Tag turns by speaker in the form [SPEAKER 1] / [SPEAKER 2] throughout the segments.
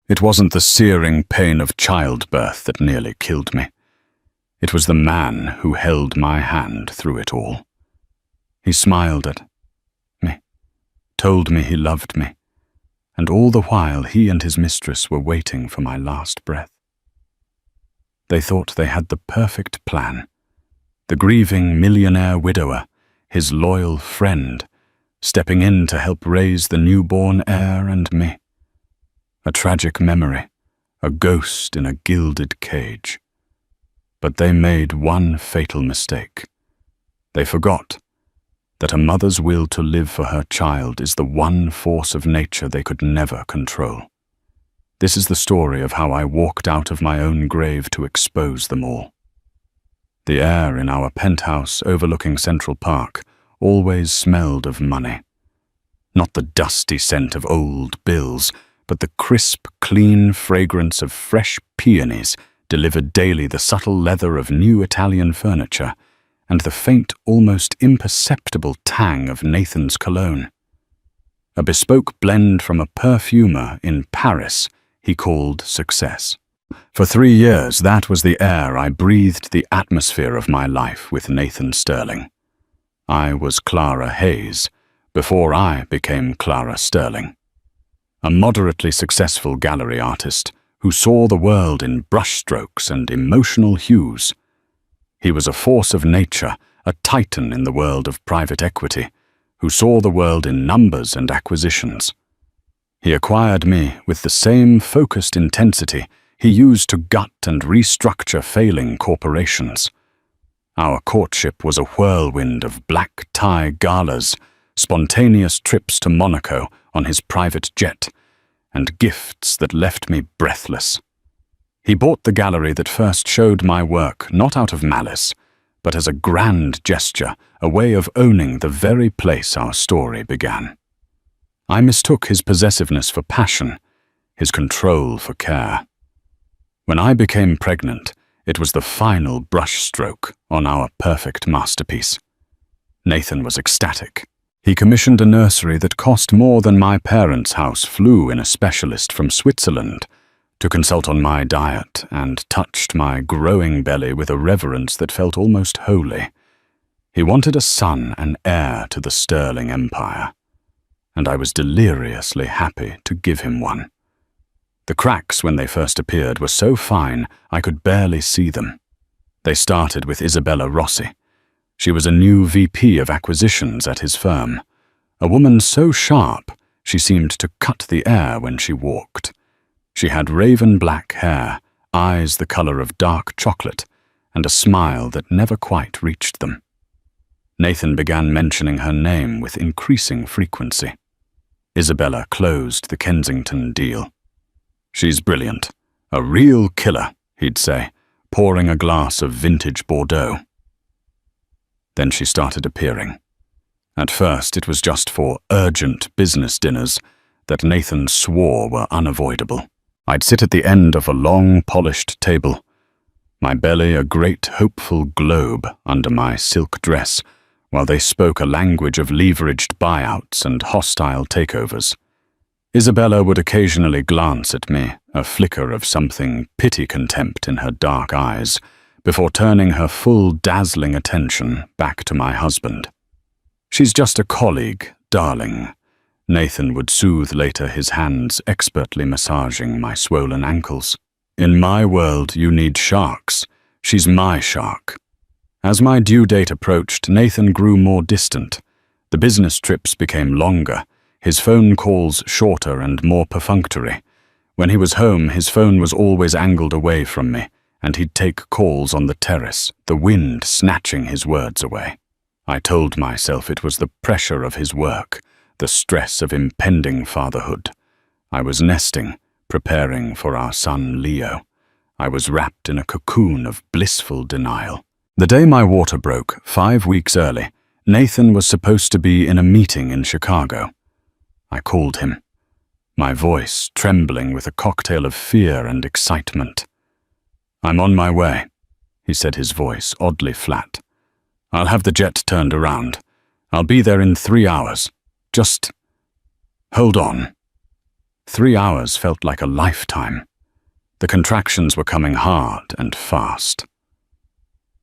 [SPEAKER 1] It wasn't the searing pain of childbirth that nearly killed me. It was the man who held my hand through it all. He smiled at me, told me he loved me, and all the while he and his mistress were waiting for my last breath. They thought they had the perfect plan. The grieving millionaire widower, his loyal friend, stepping in to help raise the newborn heir and me. A tragic memory, a ghost in a gilded cage. But they made one fatal mistake. They forgot that a mother's will to live for her child is the one force of nature they could never control. This is the story of how I walked out of my own grave to expose them all. The air in our penthouse overlooking Central Park always smelled of money. Not the dusty scent of old bills, but the crisp, clean fragrance of fresh peonies delivered daily, the subtle leather of new Italian furniture, and the faint, almost imperceptible tang of Nathan's cologne. A bespoke blend from a perfumer in Paris he called Success. For 3 years, that was the air I breathed, the atmosphere of my life with Nathan Sterling. I was Clara Hayes before I became Clara Sterling. A moderately successful gallery artist who saw the world in brushstrokes and emotional hues. He was a force of nature, a titan in the world of private equity, who saw the world in numbers and acquisitions. He acquired me with the same focused intensity he used to gut and restructure failing corporations. Our courtship was a whirlwind of black tie galas, spontaneous trips to Monaco on his private jet, and gifts that left me breathless. He bought the gallery that first showed my work not out of malice, but as a grand gesture, a way of owning the very place our story began. I mistook his possessiveness for passion, his control for care. When I became pregnant, it was the final brushstroke on our perfect masterpiece. Nathan was ecstatic. He commissioned a nursery that cost more than my parents' house, flew in a specialist from Switzerland to consult on my diet, and touched my growing belly with a reverence that felt almost holy. He wanted a son and heir to the Sterling Empire, and I was deliriously happy to give him one. The cracks when they first appeared were so fine I could barely see them. They started with Isabella Rossi. She was a new VP of acquisitions at his firm, a woman so sharp she seemed to cut the air when she walked. She had raven black hair, eyes the color of dark chocolate, and a smile that never quite reached them. Nathan began mentioning her name with increasing frequency. Isabella closed the Kensington deal. "She's brilliant. A real killer," he'd say, pouring a glass of vintage Bordeaux. Then she started appearing. At first, it was just for urgent business dinners that Nathan swore were unavoidable. I'd sit at the end of a long, polished table, my belly a great, hopeful globe under my silk dress, while they spoke a language of leveraged buyouts and hostile takeovers. Isabella would occasionally glance at me, a flicker of something pity-contempt in her dark eyes, before turning her full, dazzling attention back to my husband. "She's just a colleague, darling," Nathan would soothe later, his hands expertly massaging my swollen ankles. "In my world, you need sharks. She's my shark." As my due date approached, Nathan grew more distant. The business trips became longer, his phone calls shorter and more perfunctory. When he was home, his phone was always angled away from me, and he'd take calls on the terrace, the wind snatching his words away. I told myself it was the pressure of his work, the stress of impending fatherhood. I was nesting, preparing for our son Leo. I was wrapped in a cocoon of blissful denial. The day my water broke, 5 weeks early, Nathan was supposed to be in a meeting in Chicago. I called him, my voice trembling with a cocktail of fear and excitement. "I'm on my way," he said, his voice oddly flat. "I'll have the jet turned around. I'll be there in 3 hours. Just hold on." 3 hours felt like a lifetime. The contractions were coming hard and fast.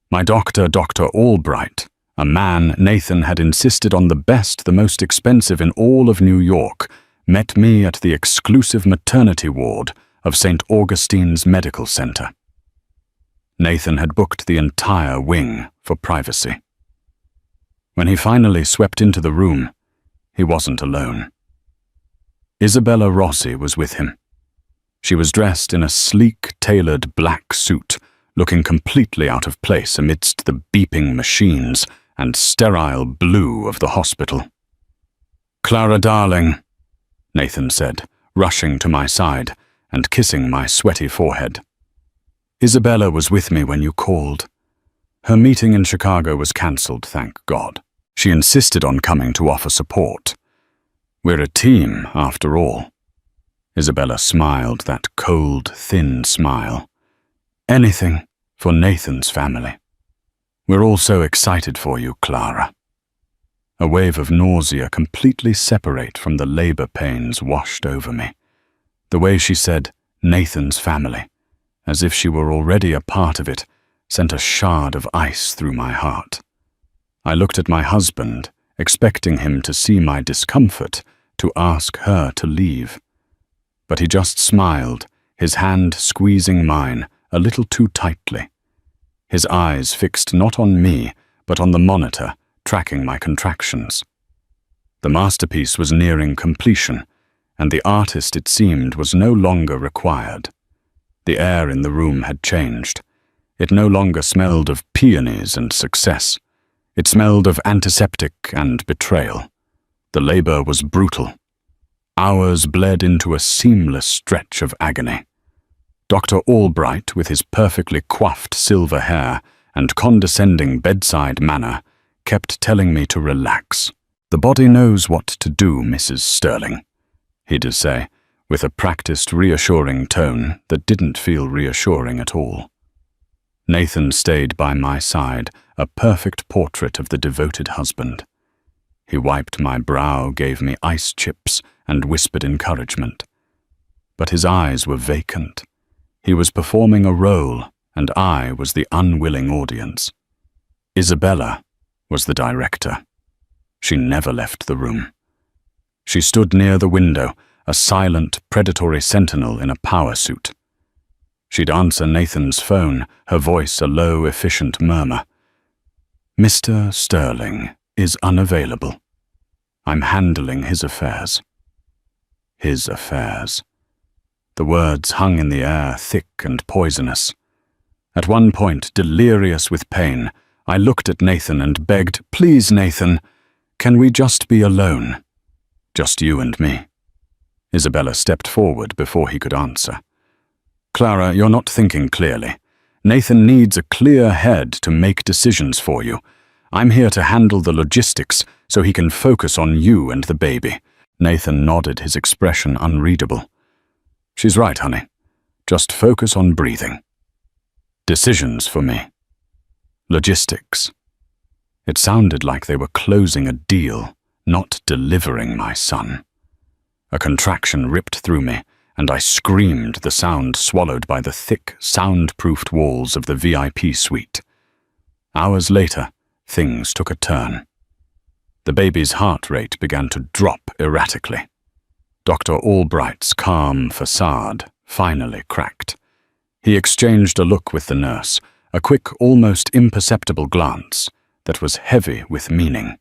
[SPEAKER 1] My doctor, Dr. Albright, a man Nathan had insisted on the best, the most expensive in all of New York, met me at the exclusive maternity ward of St. Augustine's Medical Center. Nathan had booked the entire wing for privacy. When he finally swept into the room, he wasn't alone. Isabella Rossi was with him. She was dressed in a sleek, tailored black suit, looking completely out of place amidst the beeping machines and sterile blue of the hospital. "Clara, darling," Nathan said, rushing to my side and kissing my sweaty forehead. "Isabella was with me when you called. Her meeting in Chicago was cancelled, thank God. She insisted on coming to offer support. We're a team, after all." Isabella smiled, that cold, thin smile. "Anything for Nathan's family. We're all so excited for you, Clara." A wave of nausea completely separate from the labor pains washed over me. The way she said, "Nathan's family," as if she were already a part of it, sent a shard of ice through my heart. I looked at my husband, expecting him to see my discomfort, to ask her to leave. But he just smiled, his hand squeezing mine a little too tightly. His eyes fixed not on me, but on the monitor, tracking my contractions. The masterpiece was nearing completion, and the artist, it seemed, was no longer required. The air in the room had changed. It no longer smelled of peonies and success. It smelled of antiseptic and betrayal. The labor was brutal. Hours bled into a seamless stretch of agony. Dr. Albright, with his perfectly coiffed silver hair and condescending bedside manner, kept telling me to relax. "The body knows what to do, Mrs. Sterling," he'd say, with a practiced, reassuring tone that didn't feel reassuring at all. Nathan stayed by my side, a perfect portrait of the devoted husband. He wiped my brow, gave me ice chips, and whispered encouragement. But his eyes were vacant. He was performing a role, and I was the unwilling audience. Isabella was the director. She never left the room. She stood near the window, a silent, predatory sentinel in a power suit. She'd answer Nathan's phone, her voice a low, efficient murmur. "Mr. Sterling is unavailable. I'm handling his affairs." His affairs. The words hung in the air, thick and poisonous. At one point, delirious with pain, I looked at Nathan and begged, "Please, Nathan, can we just be alone? Just you and me." Isabella stepped forward before he could answer. "Clara, you're not thinking clearly. Nathan needs a clear head to make decisions for you. I'm here to handle the logistics so he can focus on you and the baby." Nathan nodded, his expression unreadable. "She's right, honey. Just focus on breathing. Decisions for me. Logistics." It sounded like they were closing a deal, not delivering my son. A contraction ripped through me, and I screamed, the sound swallowed by the thick, soundproofed walls of the VIP suite. Hours later, things took a turn. The baby's heart rate began to drop erratically. Dr. Albright's calm facade finally cracked. He exchanged a look with the nurse, a quick, almost imperceptible glance that was heavy with meaning.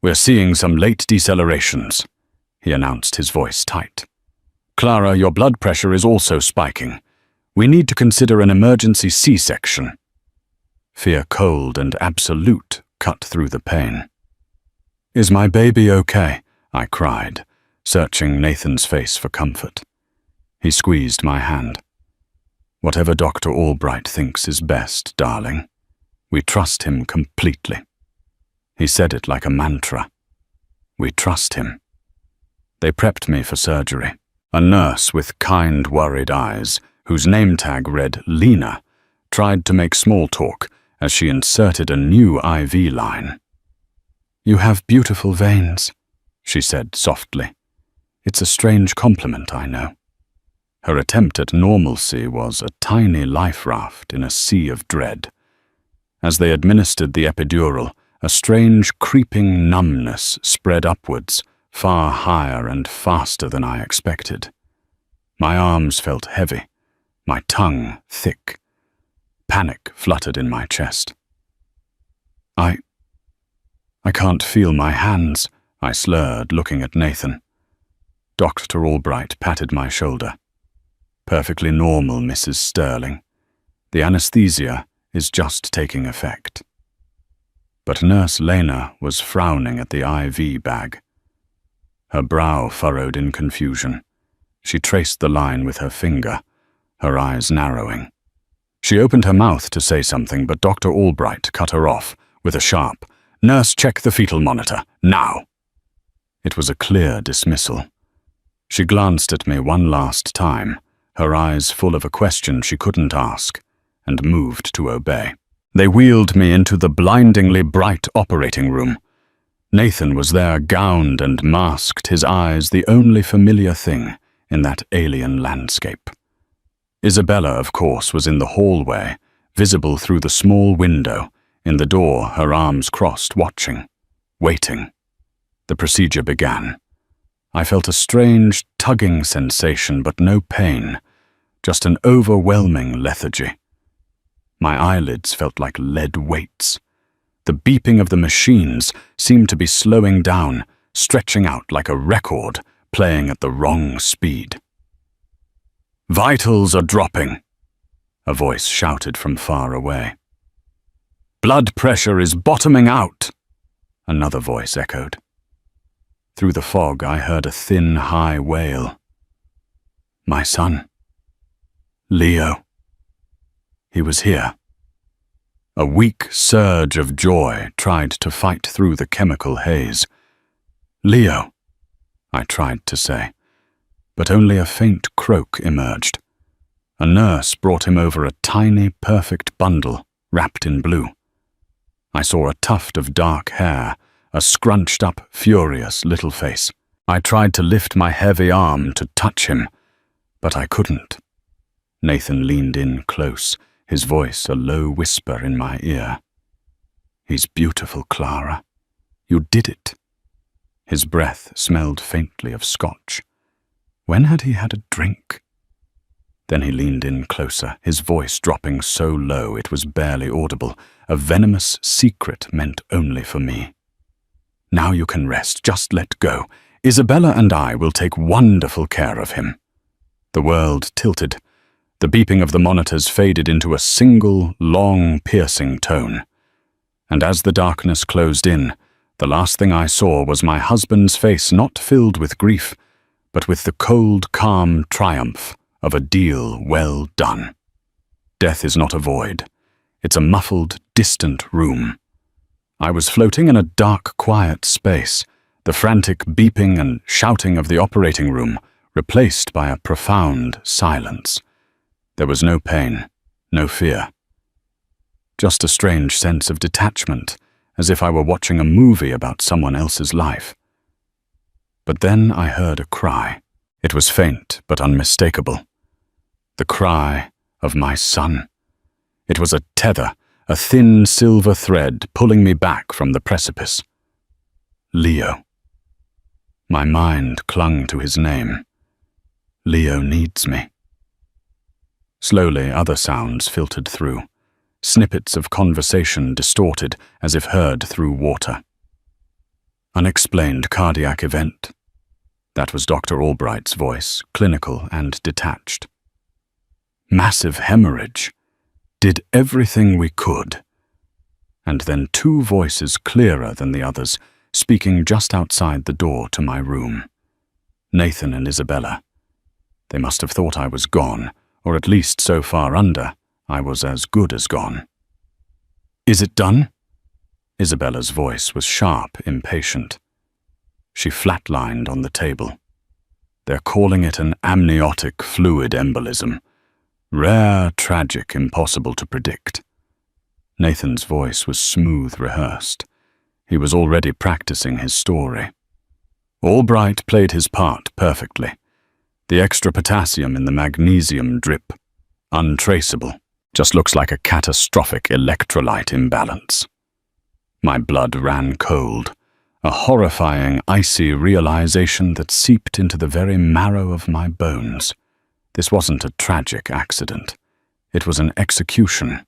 [SPEAKER 1] "We're seeing some late decelerations," he announced, his voice tight. "Clara, your blood pressure is also spiking. We need to consider an emergency C-section." Fear, cold and absolute, cut through the pain. "Is my baby okay?" I cried, searching Nathan's face for comfort. He squeezed my hand. "Whatever Dr. Albright thinks is best, darling. We trust him completely." He said it like a mantra. We trust him. They prepped me for surgery. A nurse with kind, worried eyes, whose name tag read Lena, tried to make small talk as she inserted a new IV line. "You have beautiful veins," she said softly. It's a strange compliment, I know. Her attempt at normalcy was a tiny life raft in a sea of dread. As they administered the epidural, a strange creeping numbness spread upwards, far higher and faster than I expected. My arms felt heavy, my tongue thick. Panic fluttered in my chest. I can't feel my hands, I slurred, looking at Nathan. Dr. Albright patted my shoulder. Perfectly normal, Mrs. Sterling. The anesthesia is just taking effect. But Nurse Lena was frowning at the IV bag. Her brow furrowed in confusion. She traced the line with her finger, her eyes narrowing. She opened her mouth to say something, but Dr. Albright cut her off with a sharp, "Nurse, check the fetal monitor, now!" It was a clear dismissal. She glanced at me one last time, her eyes full of a question she couldn't ask, and moved to obey. They wheeled me into the blindingly bright operating room. Nathan was there, gowned and masked, his eyes the only familiar thing in that alien landscape. Isabella, of course, was in the hallway, visible through the small window, in the door, her arms crossed, watching, waiting. The procedure began. I felt a strange, tugging sensation, but no pain, just an overwhelming lethargy. My eyelids felt like lead weights. The beeping of the machines seemed to be slowing down, stretching out like a record, playing at the wrong speed. "Vitals are dropping," a voice shouted from far away. "Blood pressure is bottoming out," another voice echoed. Through the fog, I heard a thin, high wail. My son. Leo. He was here. A weak surge of joy tried to fight through the chemical haze. "Leo," I tried to say, but only a faint croak emerged. A nurse brought him over a tiny, perfect bundle wrapped in blue. I saw a tuft of dark hair, a scrunched-up, furious little face. I tried to lift my heavy arm to touch him, but I couldn't. Nathan leaned in close, his voice a low whisper in my ear. "He's beautiful, Clara. You did it." His breath smelled faintly of scotch. When had he had a drink? Then he leaned in closer, his voice dropping so low it was barely audible, a venomous secret meant only for me. "Now you can rest, just let go. Isabella and I will take wonderful care of him." The world tilted. The beeping of the monitors faded into a single, long, piercing tone. And as the darkness closed in, the last thing I saw was my husband's face not filled with grief, but with the cold, calm triumph of a deal well done. Death is not a void. It's a muffled, distant room. I was floating in a dark, quiet space, the frantic beeping and shouting of the operating room replaced by a profound silence. There was no pain, no fear. Just a strange sense of detachment, as if I were watching a movie about someone else's life. But then I heard a cry. It was faint but unmistakable. The cry of my son. It was a tether, a thin silver thread pulling me back from the precipice. Leo. My mind clung to his name. Leo needs me. Slowly, other sounds filtered through. Snippets of conversation distorted as if heard through water. Unexplained cardiac event. That was Dr. Albright's voice, clinical and detached. Massive hemorrhage. Did everything we could. And then two voices clearer than the others, speaking just outside the door to my room. Nathan and Isabella. They must have thought I was gone, or at least so far under, I was as good as gone. "Is it done?" Isabella's voice was sharp, impatient. She flatlined on the table. "They're calling it an amniotic fluid embolism. Rare, tragic, impossible to predict." Nathan's voice was smooth rehearsed. He was already practicing his story. Albright played his part perfectly. The extra potassium in the magnesium drip, untraceable, just looks like a catastrophic electrolyte imbalance. My blood ran cold, a horrifying, icy realization that seeped into the very marrow of my bones. This wasn't a tragic accident. It was an execution.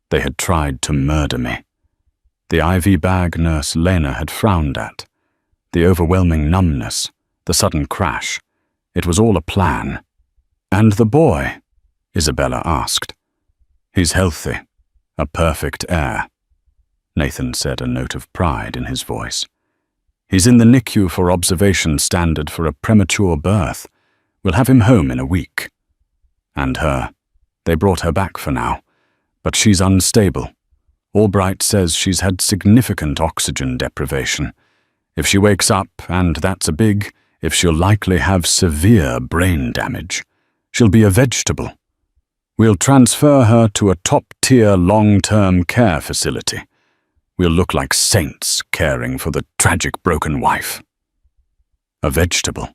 [SPEAKER 1] They had tried to murder me. The IV bag nurse Lena had frowned at. The overwhelming numbness, the sudden crash. It was all a plan. "And the boy?" Isabella asked. "He's healthy. A perfect heir," Nathan said, a note of pride in his voice. "He's in the NICU for observation standard for a premature birth. We'll have him home in a week." And her. They brought her back for now, but she's unstable. Albright says she's had significant oxygen deprivation. If she wakes up, and that's a big if, she'll likely have severe brain damage. She'll be a vegetable. We'll transfer her to a top-tier long-term care facility. We'll look like saints caring for the tragic broken wife. A vegetable.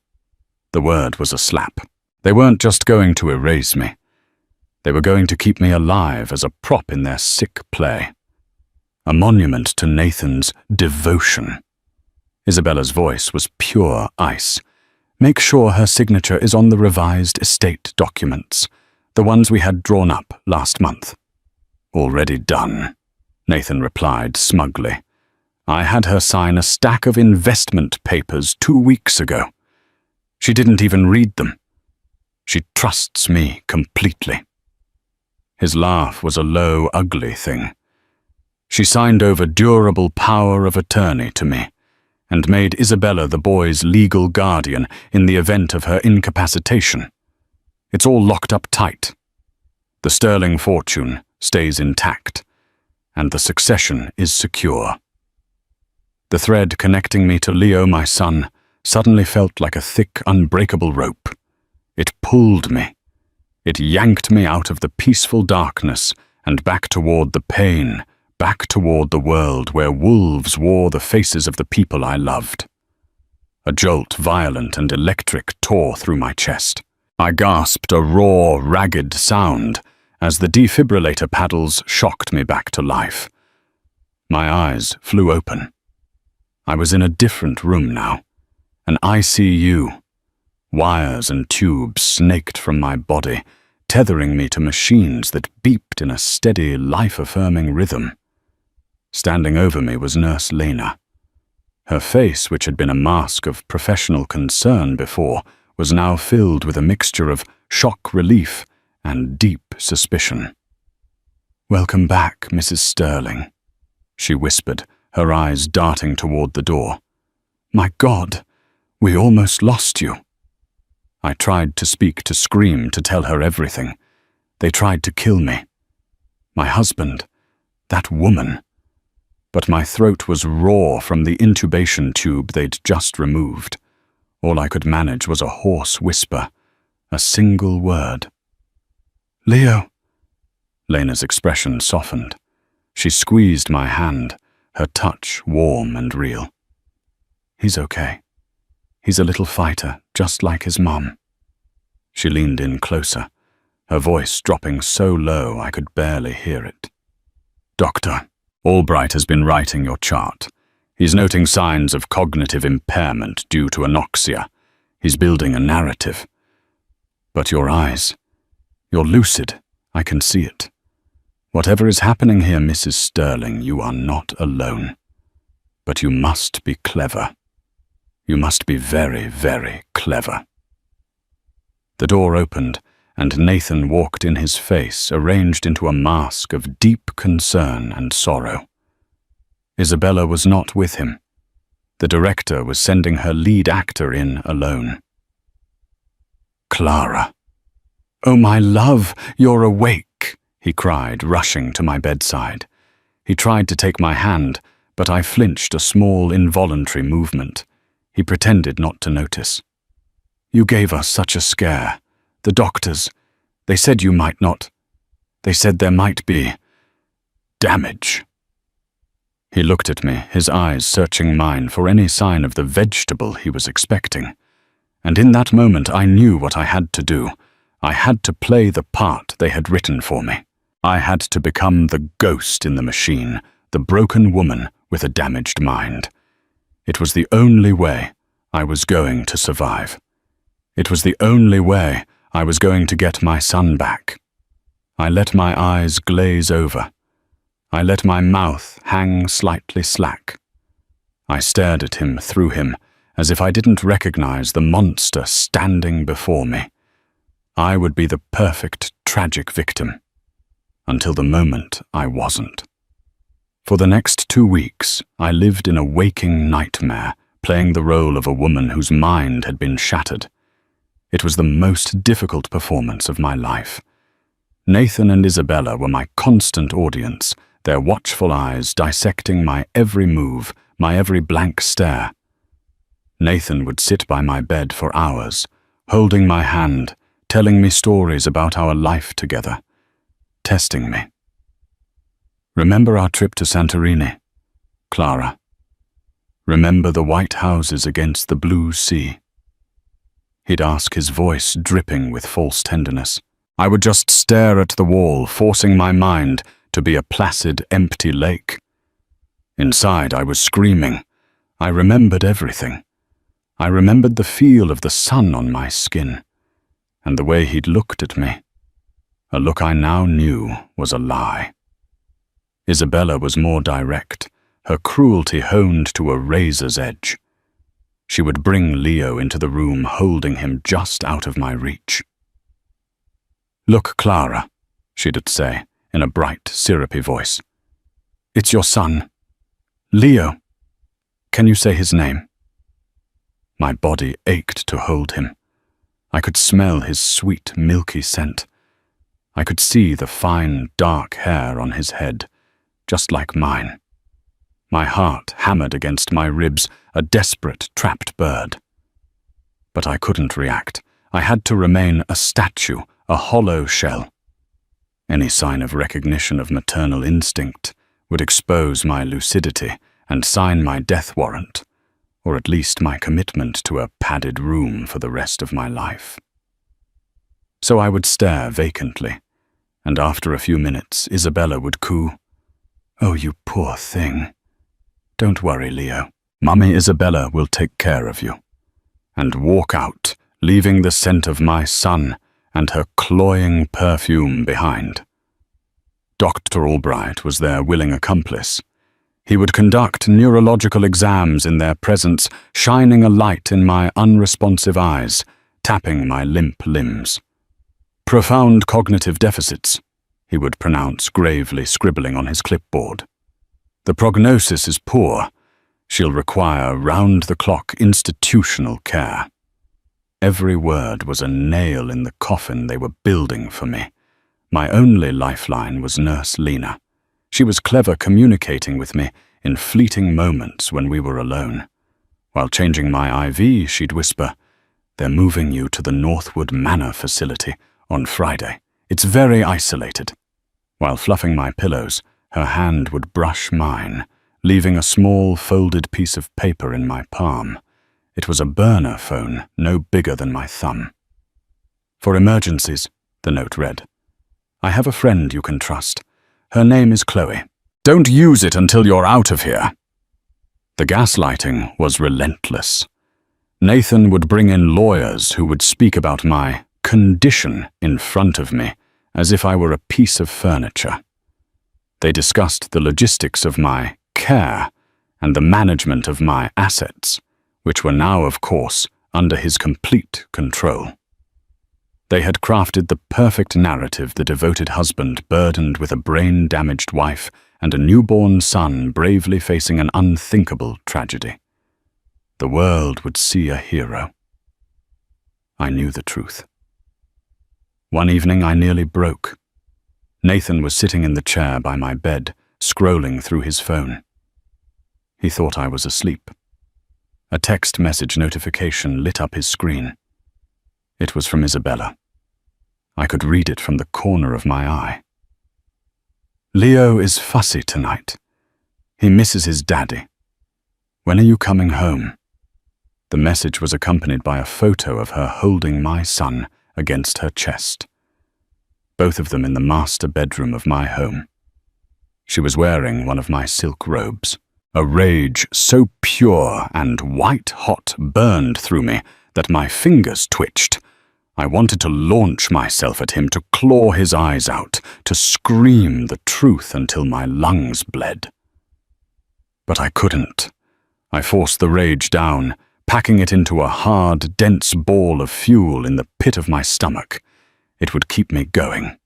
[SPEAKER 1] The word was a slap. They weren't just going to erase me. They were going to keep me alive as a prop in their sick play. A monument to Nathan's devotion. Isabella's voice was pure ice. "Make sure her signature is on the revised estate documents, the ones we had drawn up last month." "Already done," Nathan replied smugly. "I had her sign a stack of investment papers 2 weeks ago. She didn't even read them. She trusts me completely." His laugh was a low, ugly thing. "She signed over durable power of attorney to me, and made Isabella the boy's legal guardian in the event of her incapacitation. It's all locked up tight. The sterling fortune stays intact, and the succession is secure." The thread connecting me to Leo, my son, suddenly felt like a thick, unbreakable rope. It pulled me. It yanked me out of the peaceful darkness and back toward the pain, back toward the world where wolves wore the faces of the people I loved. A jolt, violent and electric, tore through my chest. I gasped a raw, ragged sound as the defibrillator paddles shocked me back to life. My eyes flew open. I was in a different room now, an ICU. Wires and tubes snaked from my body, tethering me to machines that beeped in a steady, life-affirming rhythm. Standing over me was Nurse Lena. Her face, which had been a mask of professional concern before, was now filled with a mixture of shock relief and deep suspicion. "Welcome back, Mrs. Sterling," she whispered, her eyes darting toward the door. "My God, we almost lost you." I tried to speak, to scream, to tell her everything. They tried to kill me. My husband, that woman. But my throat was raw from the intubation tube they'd just removed. All I could manage was a hoarse whisper, a single word. "Leo." Lena's expression softened. She squeezed my hand, her touch warm and real. "He's okay. He's a little fighter, just like his mom." She leaned in closer, her voice dropping so low I could barely hear it. "Doctor, Albright has been writing your chart. He's noting signs of cognitive impairment due to anoxia. He's building a narrative. But your eyes, you're lucid, I can see it. Whatever is happening here, Mrs. Sterling, you are not alone. But you must be clever. You must be very, very clever." The door opened, and Nathan walked in, his face arranged into a mask of deep concern and sorrow. Isabella was not with him. The director was sending her lead actor in alone. "Clara." "Oh, my love, you're awake," he cried, rushing to my bedside. He tried to take my hand, but I flinched, a small, involuntary movement. He pretended not to notice. "You gave us such a scare. The doctors, they said you might not. They said there might be damage." He looked at me, his eyes searching mine for any sign of the vegetable he was expecting. And in that moment I knew what I had to do. I had to play the part they had written for me. I had to become the ghost in the machine, the broken woman with a damaged mind. It was the only way I was going to survive. It was the only way I was going to get my son back. I let my eyes glaze over. I let my mouth hang slightly slack. I stared at him through him, as if I didn't recognize the monster standing before me. I would be the perfect tragic victim, until the moment I wasn't. For the next 2 weeks, I lived in a waking nightmare, playing the role of a woman whose mind had been shattered. It was the most difficult performance of my life. Nathan and Isabella were my constant audience, their watchful eyes dissecting my every move, my every blank stare. Nathan would sit by my bed for hours, holding my hand, telling me stories about our life together, testing me. Remember our trip to Santorini, Clara? Remember the white houses against the blue sea? He'd ask, his voice dripping with false tenderness. I would just stare at the wall, forcing my mind to be a placid, empty lake. Inside, I was screaming. I remembered everything. I remembered the feel of the sun on my skin, and the way he'd looked at me. A look I now knew was a lie. Isabella was more direct, her cruelty honed to a razor's edge. She would bring Leo into the room, holding him just out of my reach. "Look, Clara," she'd say, in a bright, syrupy voice. "It's your son. Leo. Can you say his name?" My body ached to hold him. I could smell his sweet, milky scent. I could see the fine, dark hair on his head, just like mine. My heart hammered against my ribs, a desperate, trapped bird. But I couldn't react. I had to remain a statue, a hollow shell. Any sign of recognition of maternal instinct would expose my lucidity and sign my death warrant, or at least my commitment to a padded room for the rest of my life. So I would stare vacantly, and after a few minutes, Isabella would coo, "Oh, you poor thing. Don't worry, Leo. Mummy Isabella will take care of you," and walk out, leaving the scent of my son and her cloying perfume behind. Dr. Albright was their willing accomplice. He would conduct neurological exams in their presence, shining a light in my unresponsive eyes, tapping my limp limbs. "Profound cognitive deficits," he would pronounce, gravely scribbling on his clipboard. "The prognosis is poor. She'll require round-the-clock institutional care." Every word was a nail in the coffin they were building for me. My only lifeline was Nurse Lena. She was clever communicating with me in fleeting moments when we were alone. While changing my IV, she'd whisper, "They're moving you to the Northwood Manor facility on Friday. It's very isolated." While fluffing my pillows, her hand would brush mine, leaving a small folded piece of paper in my palm. It was a burner phone, no bigger than my thumb. "For emergencies," the note read. "I have a friend you can trust. Her name is Chloe. Don't use it until you're out of here." The gaslighting was relentless. Nathan would bring in lawyers who would speak about my condition in front of me, as if I were a piece of furniture. They discussed the logistics of my care and the management of my assets, which were now, of course, under his complete control. They had crafted the perfect narrative, the devoted husband burdened with a brain-damaged wife and a newborn son bravely facing an unthinkable tragedy. The world would see a hero. I knew the truth. One evening I nearly broke. Nathan was sitting in the chair by my bed, scrolling through his phone. He thought I was asleep. A text message notification lit up his screen. It was from Isabella. I could read it from the corner of my eye. "Leo is fussy tonight. He misses his daddy. When are you coming home? The message was accompanied by a photo of her holding my son against her chest. Both of them in the master bedroom of my home. She was wearing one of my silk robes. A rage so pure and white-hot burned through me that my fingers twitched. I wanted to launch myself at him, to claw his eyes out, to scream the truth until my lungs bled. But I couldn't. I forced the rage down, packing it into a hard, dense ball of fuel in the pit of my stomach. It would keep me going.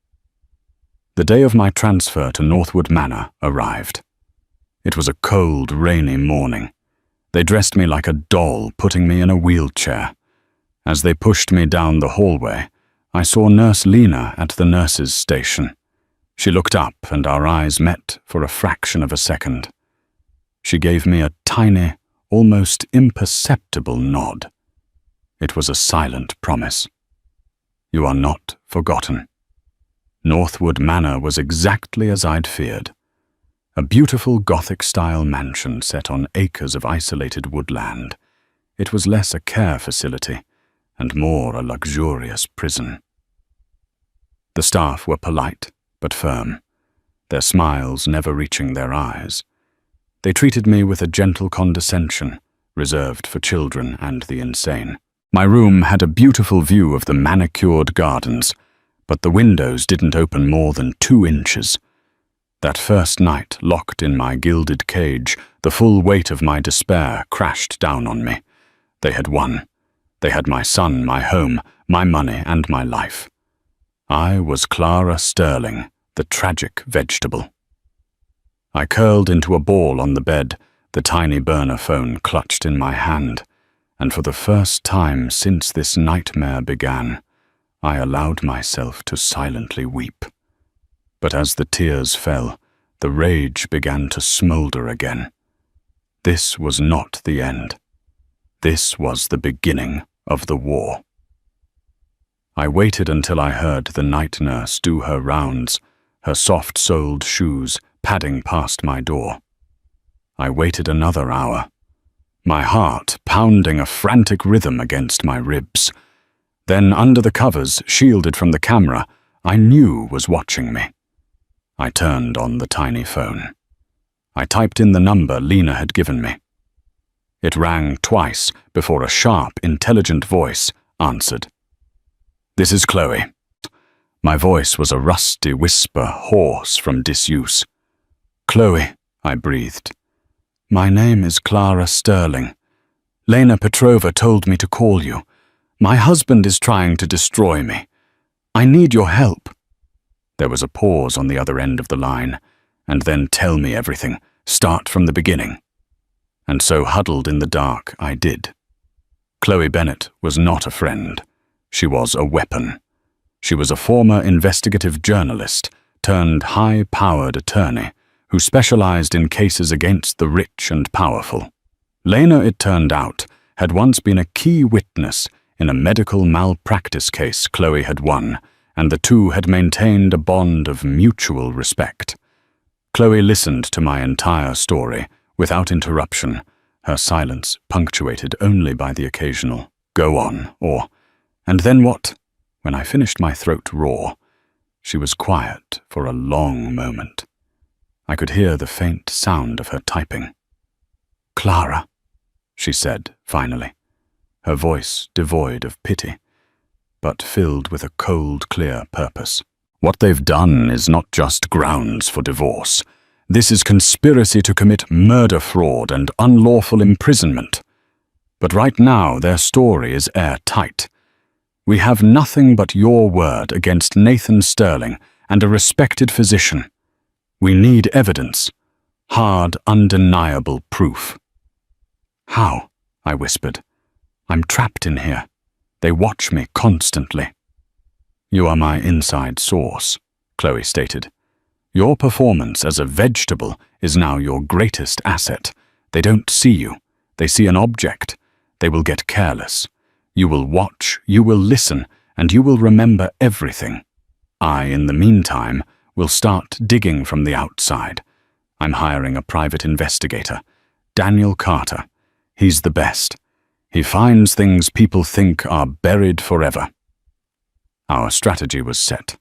[SPEAKER 1] The day of my transfer to Northwood Manor arrived. It was a cold, rainy morning. They dressed me like a doll, putting me in a wheelchair. As they pushed me down the hallway, I saw Nurse Lena at the nurse's station. She looked up and our eyes met for a fraction of a second. She gave me a tiny, almost imperceptible nod. It was a silent promise. You are not forgotten. Northwood Manor was exactly as I'd feared. A beautiful Gothic-style mansion set on acres of isolated woodland. It was less a care facility and more a luxurious prison. The staff were polite but firm, their smiles never reaching their eyes. They treated me with a gentle condescension, reserved for children and the insane. My room had a beautiful view of the manicured gardens, but the windows didn't open more than 2 inches. That first night, locked in my gilded cage, the full weight of my despair crashed down on me. They had won. They had my son, my home, my money, and my life. I was Clara Sterling, the tragic vegetable. I curled into a ball on the bed, the tiny burner phone clutched in my hand, and for the first time since this nightmare began, I allowed myself to silently weep. But as the tears fell, the rage began to smolder again. This was not the end. This was the beginning of the war. I waited until I heard the night nurse do her rounds, her soft-soled shoes padding past my door. I waited another hour, my heart pounding a frantic rhythm against my ribs. Then under the covers, shielded from the camera, I knew was watching me. I turned on the tiny phone. I typed in the number Lena had given me. It rang twice before a sharp, intelligent voice answered. "This is Chloe." My voice was a rusty whisper, hoarse from disuse. "Chloe," I breathed. "My name is Clara Sterling. Lena Petrova told me to call you. My husband is trying to destroy me. I need your help." There was a pause on the other end of the line, and then "Tell me everything. Start from the beginning." And so, huddled in the dark, I did. Chloe Bennett was not a friend. She was a weapon. She was a former investigative journalist turned high-powered attorney who specialized in cases against the rich and powerful. Lena, it turned out, had once been a key witness in a medical malpractice case Chloe had won, and the two had maintained a bond of mutual respect. Chloe listened to my entire story without interruption, her silence punctuated only by the occasional "go on" or "and then what?" When I finished my throat raw, she was quiet for a long moment. I could hear the faint sound of her typing. "Clara," she said finally, her voice devoid of pity, but filled with a cold, clear purpose. "What they've done is not just grounds for divorce. This is conspiracy to commit murder, fraud, and unlawful imprisonment. But right now their story is airtight. We have nothing but your word against Nathan Sterling and a respected physician. We need evidence, hard, undeniable proof." "How?" I whispered. "I'm trapped in here. They watch me constantly." "You are my inside source," Chloe stated. "Your performance as a vegetable is now your greatest asset. They don't see you. They see an object. They will get careless. You will watch, you will listen, and you will remember everything. I, in the meantime, will start digging from the outside. I'm hiring a private investigator, Daniel Carter. He's the best. He finds things people think are buried forever. Our strategy was set.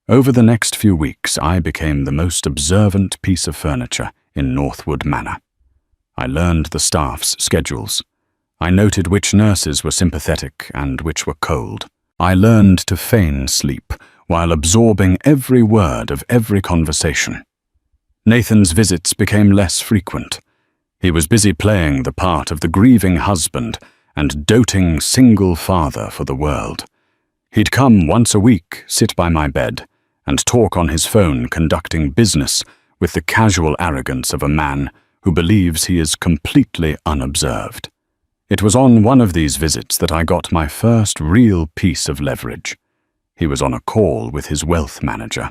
[SPEAKER 1] Over the next few weeks, I became the most observant piece of furniture in Northwood Manor. I learned the staff's schedules. I noted which nurses were sympathetic and which were cold. I learned to feign sleep while absorbing every word of every conversation. Nathan's visits became less frequent. He was busy playing the part of the grieving husband and doting single father for the world. He'd come once a week, sit by my bed, and talk on his phone conducting business with the casual arrogance of a man who believes he is completely unobserved. It was on one of these visits that I got my first real piece of leverage. He was on a call with his wealth manager.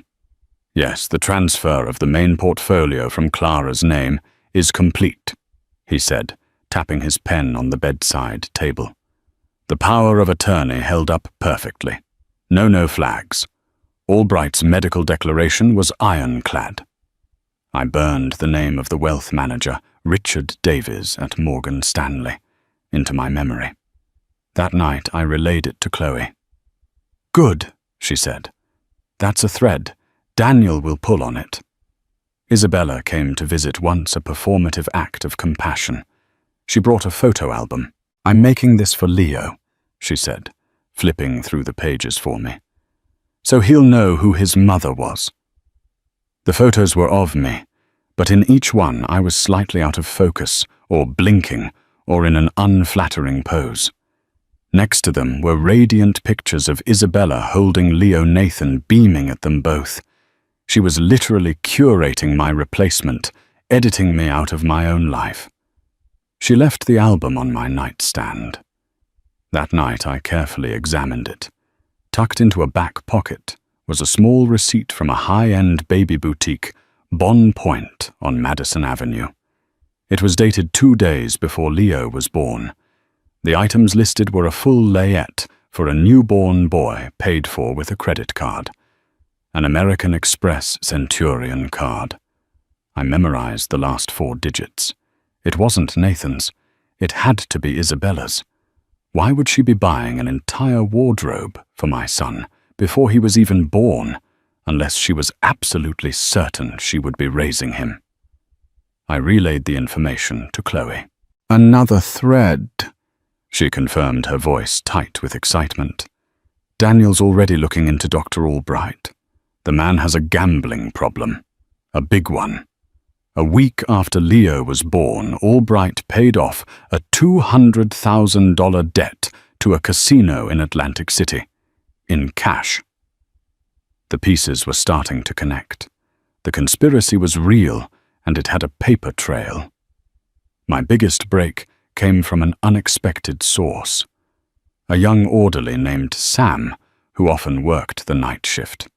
[SPEAKER 1] Yes, the transfer of the main portfolio from Clara's name is complete, he said, tapping his pen on the bedside table. The power of attorney held up perfectly. No flags. Albright's medical declaration was ironclad. I burned the name of the wealth manager, Richard Davies at Morgan Stanley, into my memory. That night I relayed it to Chloe. "Good," she said. "That's a thread. Daniel will pull on it." Isabella came to visit once, a performative act of compassion. She brought a photo album. "I'm making this for Leo," she said, flipping through the pages for me. "So he'll know who his mother was." The photos were of me, but in each one I was slightly out of focus, or blinking, or in an unflattering pose. Next to them were radiant pictures of Isabella holding Leo Nathan, beaming at them both. She was literally curating my replacement, editing me out of my own life. She left the album on my nightstand. That night I carefully examined it. Tucked into a back pocket was a small receipt from a high-end baby boutique, Bon Point on Madison Avenue. It was dated 2 days before Leo was born. The items listed were a full layette for a newborn boy paid for with a credit card. An American Express Centurion card. I memorized the last 4 digits. It wasn't Nathan's. It had to be Isabella's. Why would she be buying an entire wardrobe for my son before he was even born, unless she was absolutely certain she would be raising him? I relayed the information to Chloe. "Another thread," she confirmed, her voice tight with excitement. "Daniel's already looking into Dr. Albright. The man has a gambling problem. A big one. A week after Leo was born, Albright paid off a $200,000 debt to a casino in Atlantic City. In cash." The pieces were starting to connect. The conspiracy was real, and it had a paper trail. My biggest break came from an unexpected source. A young orderly named Sam, who often worked the night shift.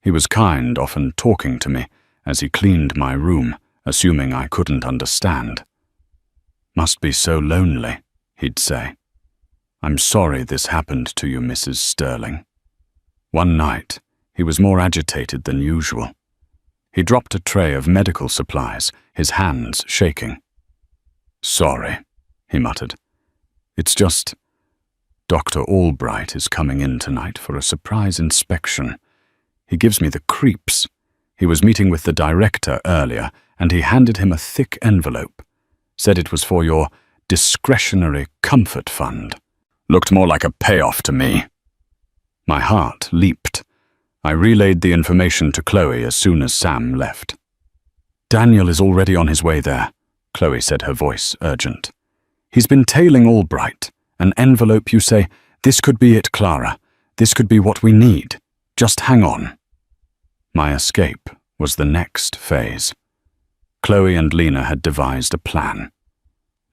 [SPEAKER 1] He was kind, often talking to me as he cleaned my room, assuming I couldn't understand. "Must be so lonely," he'd say. "I'm sorry this happened to you, Mrs. Sterling." One night, he was more agitated than usual. He dropped a tray of medical supplies, his hands shaking. "Sorry," he muttered. "It's just, Dr. Albright is coming in tonight for a surprise inspection. He gives me the creeps. He was meeting with the director earlier, and he handed him a thick envelope. Said it was for your discretionary comfort fund. Looked more like a payoff to me." My heart leaped. I relayed the information to Chloe as soon as Sam left. "Daniel is already on his way there," Chloe said, her voice urgent. "He's been tailing Albright. An envelope, you say? This could be it, Clara. This could be what we need. Just hang on." My escape was the next phase. Chloe and Lena had devised a plan.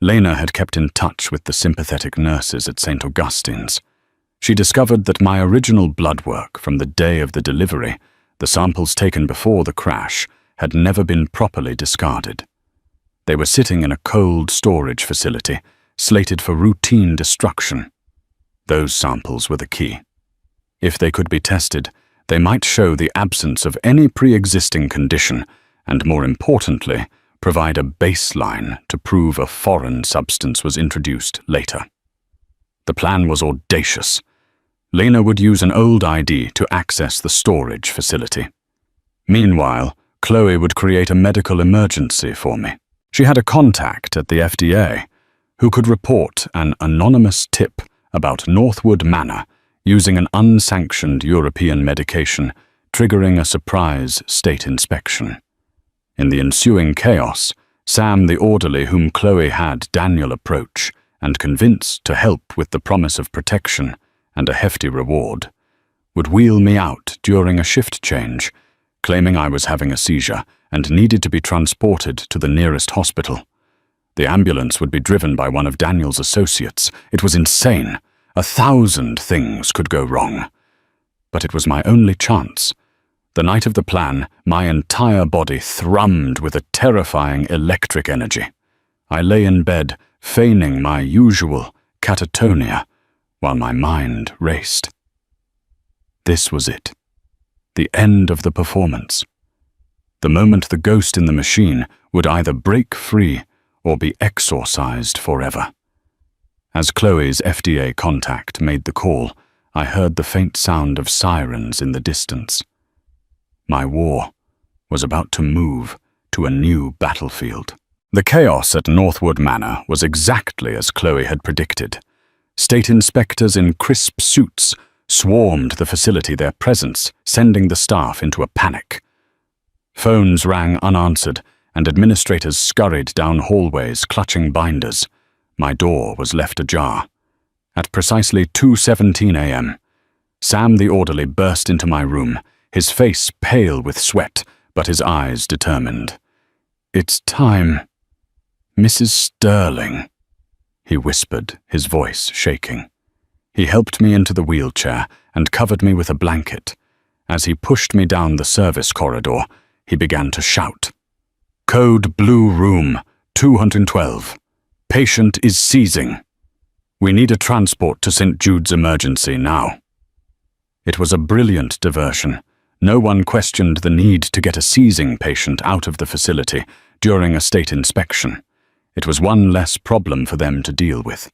[SPEAKER 1] Lena had kept in touch with the sympathetic nurses at St. Augustine's. She discovered that my original blood work from the day of the delivery, the samples taken before the crash, had never been properly discarded. They were sitting in a cold storage facility, slated for routine destruction. Those samples were the key. If they could be tested, they might show the absence of any pre-existing condition and more importantly, provide a baseline to prove a foreign substance was introduced later. The plan was audacious. Lena would use an old ID to access the storage facility. Meanwhile, Chloe would create a medical emergency for me. She had a contact at the FDA who could report an anonymous tip about Northwood Manor using an unsanctioned European medication, triggering a surprise state inspection. In the ensuing chaos, Sam, the orderly whom Chloe had Daniel approach and convince to help with the promise of protection and a hefty reward, would wheel me out during a shift change, claiming I was having a seizure and needed to be transported to the nearest hospital. The ambulance would be driven by one of Daniel's associates. It was insane. 1,000 things could go wrong. But it was my only chance. The night of the plan, my entire body thrummed with a terrifying electric energy. I lay in bed, feigning my usual catatonia, while my mind raced. This was it. The end of the performance. The moment the ghost in the machine would either break free or be exorcised forever. As Chloe's FDA contact made the call, I heard the faint sound of sirens in the distance. My war was about to move to a new battlefield. The chaos at Northwood Manor was exactly as Chloe had predicted. State inspectors in crisp suits swarmed the facility, their presence sending the staff into a panic. Phones rang unanswered, and administrators scurried down hallways clutching binders. My door was left ajar. At precisely 2:17 a.m., Sam the orderly burst into my room, his face pale with sweat, but his eyes determined. "It's time, Mrs. Sterling," he whispered, his voice shaking. He helped me into the wheelchair and covered me with a blanket. As he pushed me down the service corridor, he began to shout. "Code Blue Room 212. Patient is seizing. We need a transport to St. Jude's Emergency now." It was a brilliant diversion. No one questioned the need to get a seizing patient out of the facility during a state inspection. It was one less problem for them to deal with.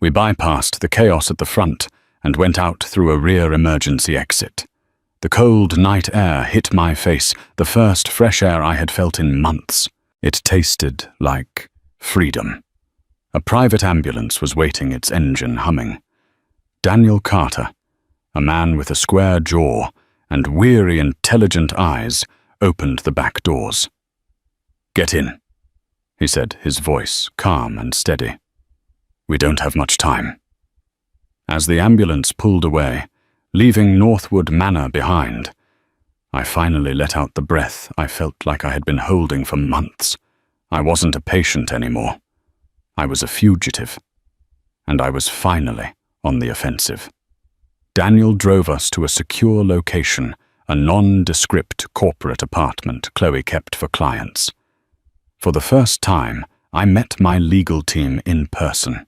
[SPEAKER 1] We bypassed the chaos at the front and went out through a rear emergency exit. The cold night air hit my face, the first fresh air I had felt in months. It tasted like freedom. A private ambulance was waiting, its engine humming. Daniel Carter, a man with a square jaw and weary, intelligent eyes, opened the back doors. "Get in," he said, his voice calm and steady. "We don't have much time." As the ambulance pulled away, leaving Northwood Manor behind, I finally let out the breath I felt like I had been holding for months. I wasn't a patient anymore. I was a fugitive. And I was finally on the offensive. Daniel drove us to a secure location, a nondescript corporate apartment Chloe kept for clients. For the first time, I met my legal team in person.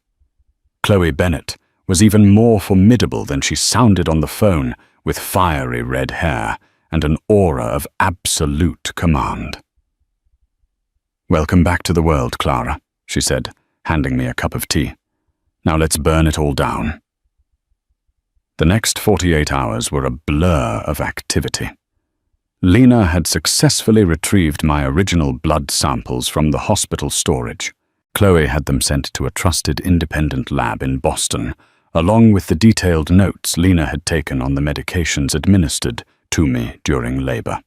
[SPEAKER 1] Chloe Bennett was even more formidable than she sounded on the phone, with fiery red hair and an aura of absolute command. "Welcome back to the world, Clara," she said, handing me a cup of tea. "Now let's burn it all down." The next 48 hours were a blur of activity. Lena had successfully retrieved my original blood samples from the hospital storage. Chloe had them sent to a trusted independent lab in Boston, along with the detailed notes Lena had taken on the medications administered to me during labor.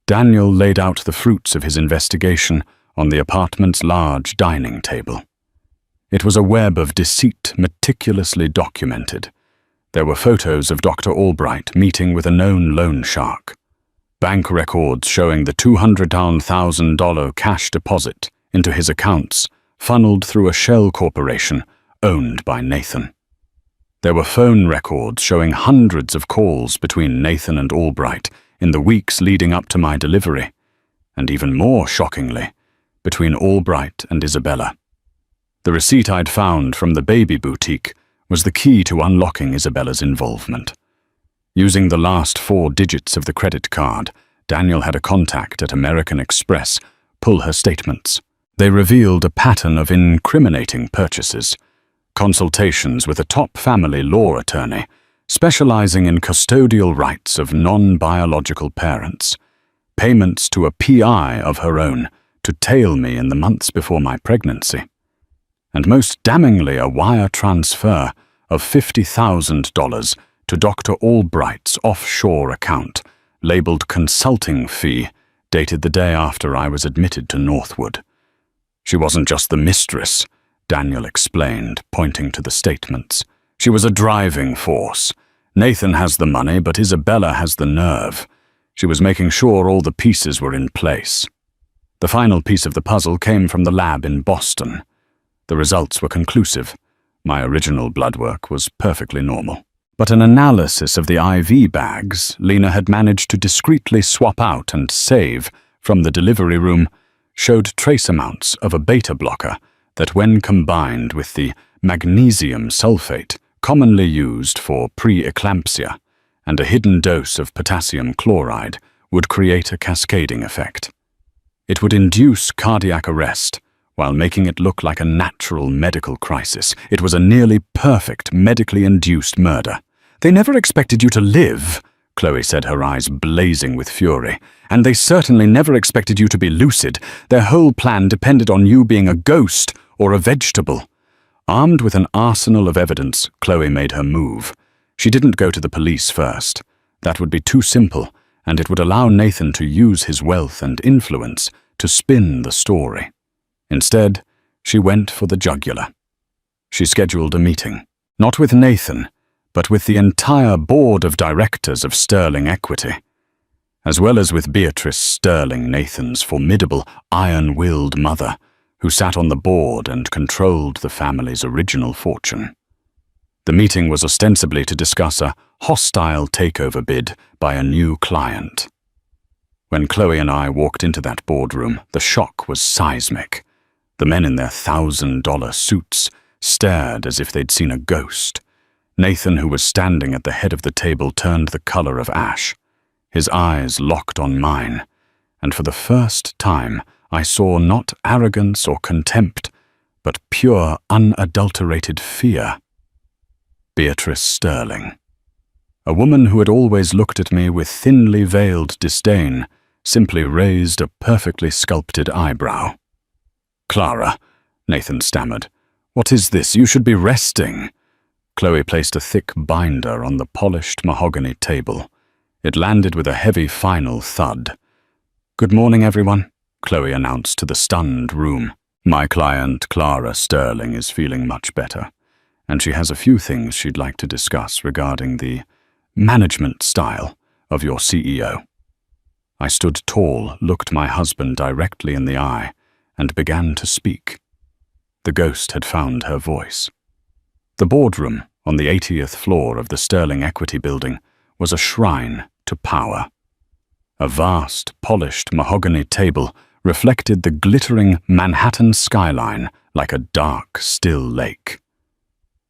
[SPEAKER 1] Daniel laid out the fruits of his investigation on the apartment's large dining table. It was a web of deceit meticulously documented. There were photos of Dr. Albright meeting with a known loan shark, bank records showing the $200,000 cash deposit into his accounts funneled through a shell corporation owned by Nathan. There were phone records showing hundreds of calls between Nathan and Albright in the weeks leading up to my delivery, and even more shockingly, between Albright and Isabella. The receipt I'd found from the baby boutique was the key to unlocking Isabella's involvement. Using the last 4 digits of the credit card, Daniel had a contact at American Express pull her statements. They revealed a pattern of incriminating purchases, consultations with a top family law attorney specializing in custodial rights of non-biological parents, payments to a PI of her own to tail me in the months before my pregnancy, and most damningly a wire transfer of $50,000 to Dr. Albright's offshore account, labeled consulting fee, dated the day after I was admitted to Northwood. She wasn't just the mistress, Daniel explained, pointing to the statements. She was a driving force. Nathan has the money, but Isabella has the nerve. She was making sure all the pieces were in place. The final piece of the puzzle came from the lab in Boston. The results were conclusive. My original blood work was perfectly normal. But an analysis of the IV bags Lena had managed to discreetly swap out and save from the delivery room showed trace amounts of a beta blocker that, when combined with the magnesium sulfate commonly used for pre-eclampsia and a hidden dose of potassium chloride, would create a cascading effect. It would induce cardiac arrest while making it look like a natural medical crisis. It was a nearly perfect medically induced murder. "They never expected you to live," Chloe said, her eyes blazing with fury. "And they certainly never expected you to be lucid. Their whole plan depended on you being a ghost or a vegetable." Armed with an arsenal of evidence, Chloe made her move. She didn't go to the police first. That would be too simple, and it would allow Nathan to use his wealth and influence to spin the story. Instead, she went for the jugular. She scheduled a meeting, not with Nathan, but with the entire board of directors of Sterling Equity, as well as with Beatrice Sterling, Nathan's formidable, iron-willed mother, who sat on the board and controlled the family's original fortune. The meeting was ostensibly to discuss a hostile takeover bid by a new client. When Chloe and I walked into that boardroom, the shock was seismic. The men in their $1,000 suits stared as if they'd seen a ghost. Nathan, who was standing at the head of the table, turned the color of ash. His eyes locked on mine, and for the first time I saw not arrogance or contempt, but pure, unadulterated fear. Beatrice Sterling. A woman who had always looked at me with thinly veiled disdain, simply raised a perfectly sculpted eyebrow. "Clara," Nathan stammered, "what is this? You should be resting." Chloe placed a thick binder on the polished mahogany table. It landed with a heavy final thud. "Good morning, everyone," Chloe announced to the stunned room. "My client, Clara Sterling, is feeling much better, and she has a few things she'd like to discuss regarding the management style of your CEO." I stood tall, looked my husband directly in the eye, and began to speak. The ghost had found her voice. The boardroom on the 80th floor of the Sterling Equity building was a shrine to power. A vast, polished mahogany table reflected the glittering Manhattan skyline like a dark, still lake.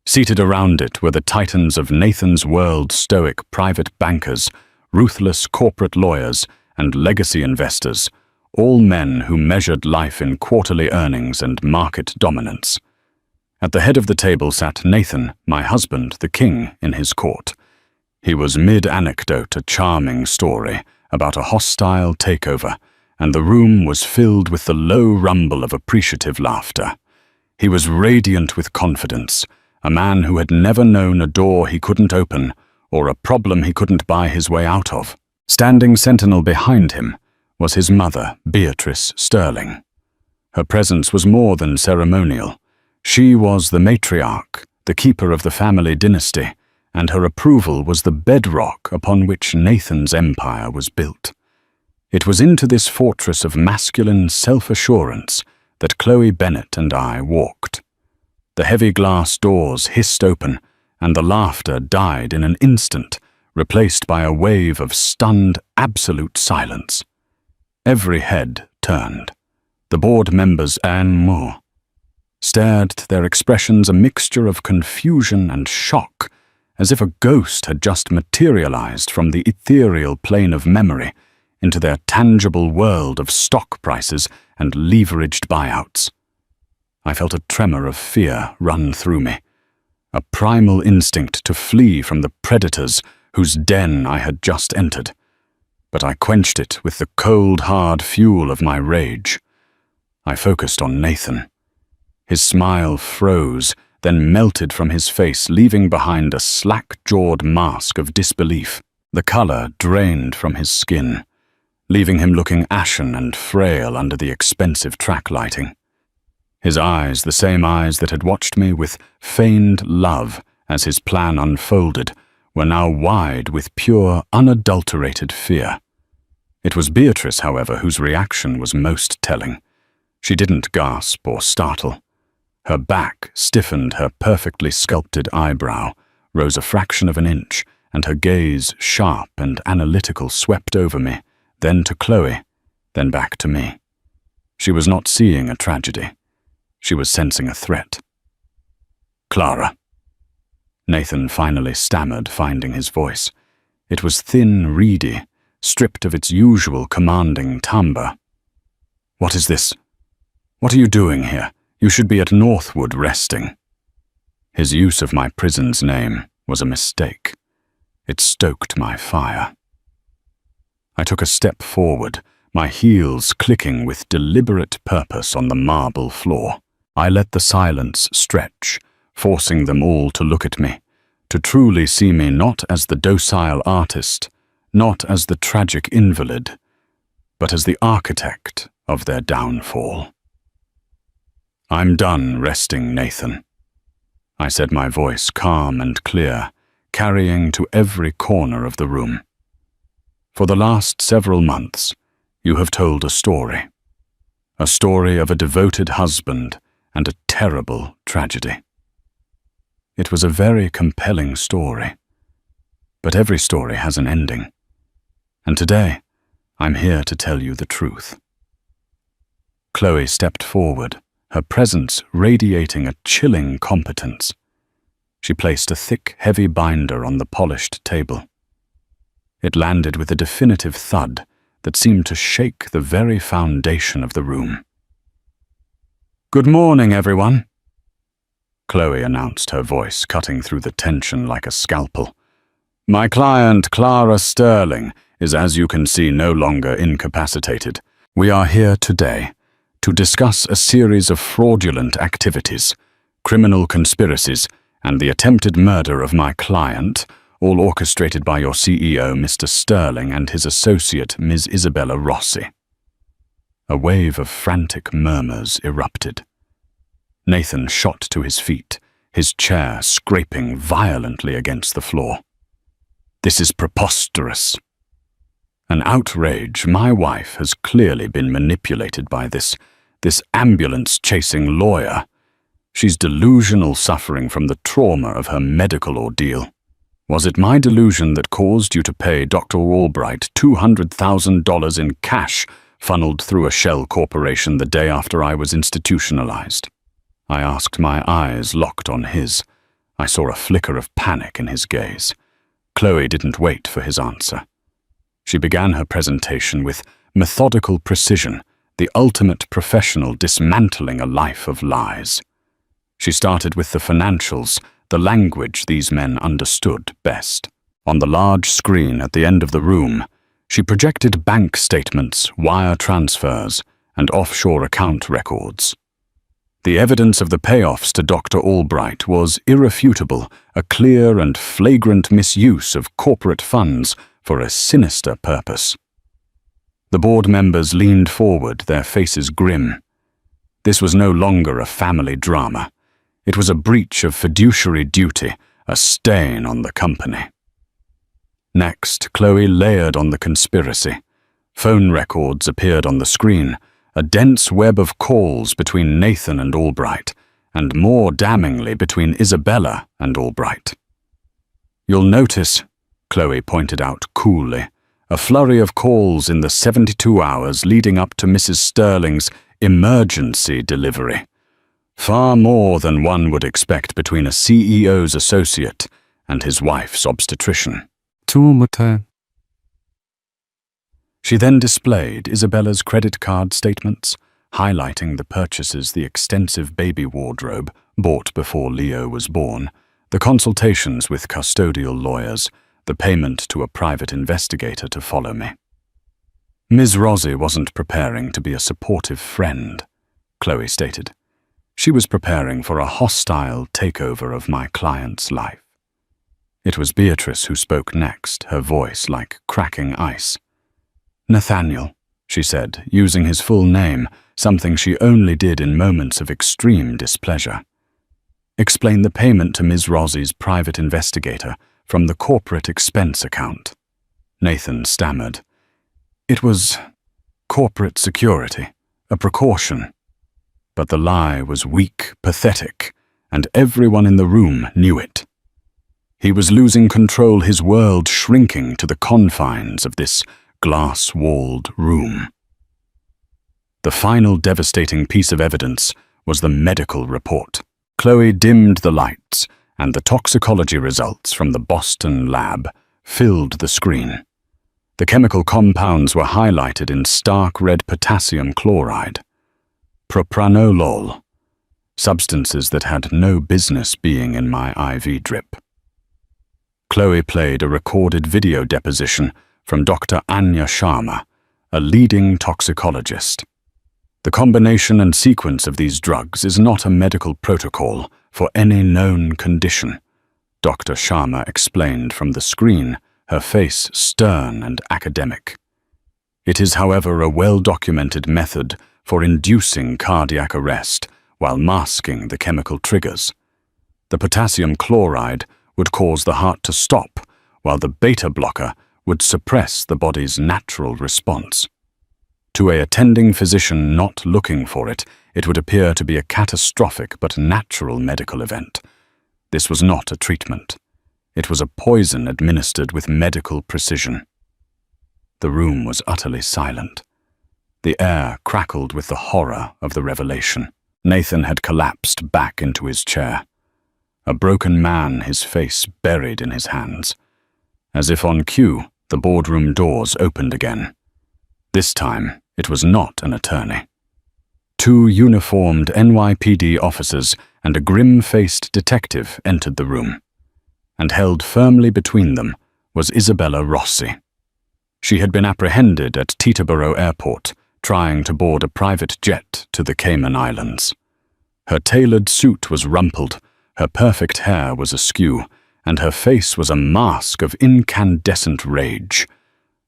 [SPEAKER 1] Seated around it were the titans of Nathan's world, stoic private bankers, ruthless corporate lawyers, and legacy investors, all men who measured life in quarterly earnings and market dominance. At the head of the table sat Nathan, my husband, the king, in his court. He was mid-anecdote, a charming story about a hostile takeover, and the room was filled with the low rumble of appreciative laughter. He was radiant with confidence, a man who had never known a door he couldn't open or a problem he couldn't buy his way out of. Standing sentinel behind him was his mother, Beatrice Sterling. Her presence was more than ceremonial. She was the matriarch, the keeper of the family dynasty, and her approval was the bedrock upon which Nathan's empire was built. It was into this fortress of masculine self-assurance that Chloe Bennett and I walked. The heavy glass doors hissed open, and the laughter died in an instant, replaced by a wave of stunned, absolute silence. Every head turned. The board members and more stared, their expressions a mixture of confusion and shock, as if a ghost had just materialized from the ethereal plane of memory into their tangible world of stock prices and leveraged buyouts. I felt a tremor of fear run through me, a primal instinct to flee from the predators whose den I had just entered. But I quenched it with the cold, hard fuel of my rage. I focused on Nathan. His smile froze, then melted from his face, leaving behind a slack-jawed mask of disbelief. The color drained from his skin, leaving him looking ashen and frail under the expensive track lighting. His eyes, the same eyes that had watched me with feigned love as his plan unfolded, were now wide with pure, unadulterated fear. It was Beatrice, however, whose reaction was most telling. She didn't gasp or startle. Her back stiffened, her perfectly sculpted eyebrow rose a fraction of an inch, and her gaze, sharp and analytical, swept over me, then to Chloe, then back to me. She was not seeing a tragedy. She was sensing a threat. "Clara." Nathan finally stammered, finding his voice. It was thin, reedy, stripped of its usual commanding timbre. "What is this? What are you doing here? You should be at Northwood resting." His use of my prison's name was a mistake. It stoked my fire. I took a step forward, my heels clicking with deliberate purpose on the marble floor. I let the silence stretch, forcing them all to look at me, to truly see me not as the docile artist, not as the tragic invalid, but as the architect of their downfall. "I'm done resting, Nathan," I said, my voice calm and clear, carrying to every corner of the room. "For the last several months, you have told a story of a devoted husband and a terrible tragedy. It was a very compelling story, but every story has an ending, and today I'm here to tell you the truth." Chloe stepped forward, her presence radiating a chilling competence. She placed a thick, heavy binder on the polished table. It landed with a definitive thud that seemed to shake the very foundation of the room. "Good morning, everyone," Chloe announced, her voice cutting through the tension like a scalpel. "My client, Clara Sterling, is, as you can see, no longer incapacitated. We are here today to discuss a series of fraudulent activities, criminal conspiracies, and the attempted murder of my client, all orchestrated by your CEO, Mr. Sterling, and his associate, Ms. Isabella Rossi." A wave of frantic murmurs erupted. Nathan shot to his feet, his chair scraping violently against the floor. "This is preposterous. An outrage. My wife has clearly been manipulated by this ambulance-chasing lawyer. She's delusional, suffering from the trauma of her medical ordeal. Was it my delusion that caused you to pay Dr. Albright $200,000 in cash funneled through a shell corporation the day after I was institutionalized?" I asked, my eyes locked on his. I saw a flicker of panic in his gaze. Chloe didn't wait for his answer. She began her presentation with methodical precision, the ultimate professional dismantling a life of lies. She started with the financials, the language these men understood best. On the large screen at the end of the room, she projected bank statements, wire transfers, and offshore account records. The evidence of the payoffs to Dr. Albright was irrefutable, a clear and flagrant misuse of corporate funds for a sinister purpose. The board members leaned forward, their faces grim. This was no longer a family drama. It was a breach of fiduciary duty, a stain on the company. Next, Chloe layered on the conspiracy. Phone records appeared on the screen, a dense web of calls between Nathan and Albright, and more damningly between Isabella and Albright. "You'll notice," Chloe pointed out coolly, "a flurry of calls in the 72 hours leading up to Mrs. Sterling's emergency delivery. Far more than one would expect between a CEO's associate and his wife's obstetrician." She then displayed Isabella's credit card statements, highlighting the purchases, the extensive baby wardrobe bought before Leo was born, the consultations with custodial lawyers, the payment to a private investigator to follow me. Ms. Rossi wasn't preparing to be a supportive friend, Chloe stated. She was preparing for a hostile takeover of my client's life. It was Beatrice who spoke next, her voice like cracking ice. Nathaniel, she said, using his full name, something she only did in moments of extreme displeasure. Explain the payment to Ms. Rossi's private investigator from the corporate expense account. Nathan stammered. It was corporate security, a precaution. But the lie was weak, pathetic, and everyone in the room knew it. He was losing control, his world shrinking to the confines of this glass-walled room. The final devastating piece of evidence was the medical report. Chloe dimmed the lights, and the toxicology results from the Boston lab filled the screen. The chemical compounds were highlighted in stark red potassium chloride, propranolol, substances that had no business being in my IV drip. Chloe played a recorded video deposition from Dr. Anya Sharma, a leading toxicologist. The combination and sequence of these drugs is not a medical protocol for any known condition, Dr. Sharma explained from the screen, her face stern and academic. It is, however, a well-documented method for inducing cardiac arrest while masking the chemical triggers. The potassium chloride would cause the heart to stop, while the beta blocker would suppress the body's natural response. To an attending physician not looking for it, it would appear to be a catastrophic but natural medical event. This was not a treatment. It was a poison administered with medical precision. The room was utterly silent. The air crackled with the horror of the revelation. Nathan had collapsed back into his chair. A broken man, his face buried in his hands. As if on cue, the boardroom doors opened again. This time, it was not an attorney. 2 uniformed NYPD officers and a grim-faced detective entered the room, and held firmly between them was Isabella Rossi. She had been apprehended at Teterboro Airport, trying to board a private jet to the Cayman Islands. Her tailored suit was rumpled, her perfect hair was askew, and her face was a mask of incandescent rage.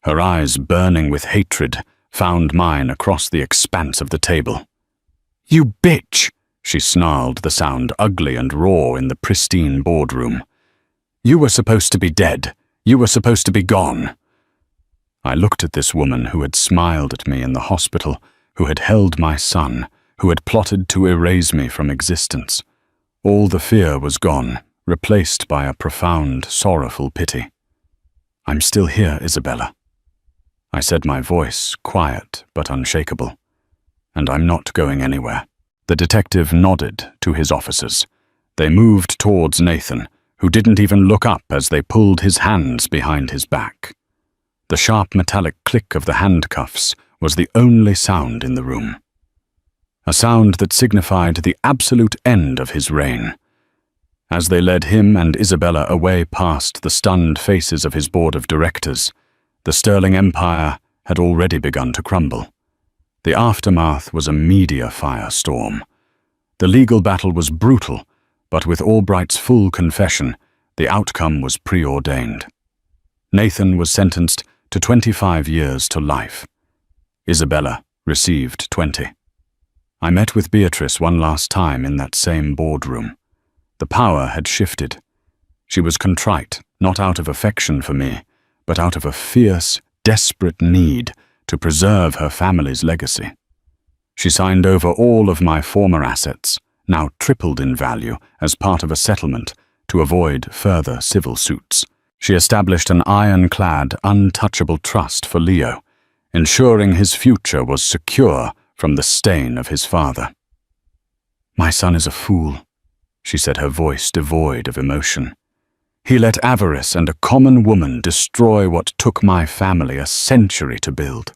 [SPEAKER 1] Her eyes, burning with hatred, found mine across the expanse of the table. "You bitch!" she snarled, the sound ugly and raw in the pristine boardroom. "You were supposed to be dead. You were supposed to be gone." I looked at this woman who had smiled at me in the hospital, who had held my son, who had plotted to erase me from existence. All the fear was gone, replaced by a profound, sorrowful pity. "I'm still here, Isabella." I said, my voice quiet but unshakable. "And I'm not going anywhere." The detective nodded to his officers. They moved towards Nathan, who didn't even look up as they pulled his hands behind his back. The sharp metallic click of the handcuffs was the only sound in the room. A sound that signified the absolute end of his reign. As they led him and Isabella away past the stunned faces of his board of directors, the Sterling Empire had already begun to crumble. The aftermath was a media firestorm. The legal battle was brutal, but with Albright's full confession, the outcome was preordained. Nathan was sentenced to 25 years to life. Isabella received 20. I met with Beatrice one last time in that same boardroom. The power had shifted. She was contrite, not out of affection for me, but out of a fierce, desperate need to preserve her family's legacy. She signed over all of my former assets, now tripled in value as part of a settlement to avoid further civil suits. She established an ironclad, untouchable trust for Leo, ensuring his future was secure from the stain of his father. "My son is a fool," she said, her voice devoid of emotion. He let avarice and a common woman destroy what took my family a century to build.